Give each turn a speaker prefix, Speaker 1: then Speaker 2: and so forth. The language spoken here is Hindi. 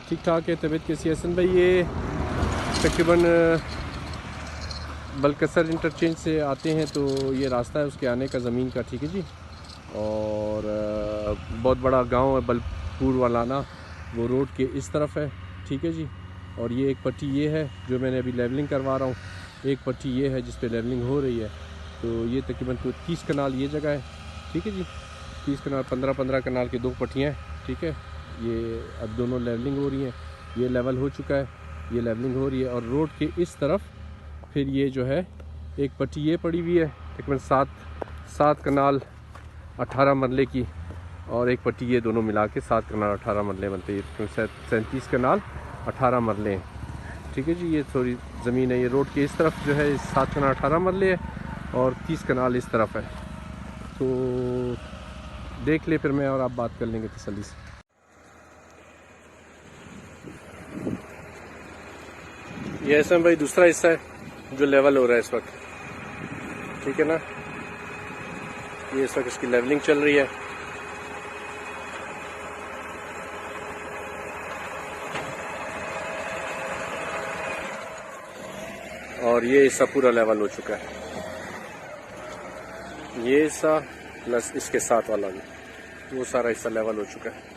Speaker 1: ठीक ठाक है। तबीयत कैसी है हसन भाई? ये तकरीबन बलकसर इंटरचेंज से आते हैं तो ये रास्ता है उसके आने का ज़मीन का, ठीक है जी। और बहुत बड़ा गांव है बलपुर वाला ना, वो रोड के इस तरफ है, ठीक है जी। और ये एक पट्टी ये है जो मैंने अभी लेवलिंग करवा रहा हूँ, एक पट्टी ये है जिस पे लेवलिंग हो रही है। तो ये तकरीबन 30 कनाल ये जगह है, ठीक है जी। 30 कनाल 15-15 कनाल की 2 पट्टियाँ हैं, ठीक है। ये अब दोनों लेवलिंग हो रही हैं, ये लेवल हो चुका है, ये लेवलिंग हो रही है। और रोड के इस तरफ फिर ये जो है एक पट्टी ये पड़ी हुई है तकरीबन 7 कनाल 18 मरले की, और एक पट्टी ये दोनों मिला के 7 कनाल 18 मरले बनते हैं। 37 कनाल 18 मरले हैं, ठीक है जी। ये थोड़ी ज़मीन है, ये रोड के इस तरफ जो है 7 कनाल 18 मरले है और 30 कनाल इस तरफ है। तो देख ले फिर मैं और आप बात कर लेंगे तसल्ली से। ये इसमें भाई दूसरा हिस्सा है जो लेवल हो रहा है इस वक्त, ठीक है ना। ये इस वक्त इसकी लेवलिंग चल रही है। और ये हिस्सा पूरा लेवल हो चुका है, ये हिस्सा प्लस इसके साथ वाला भी, वो सारा हिस्सा लेवल हो चुका है।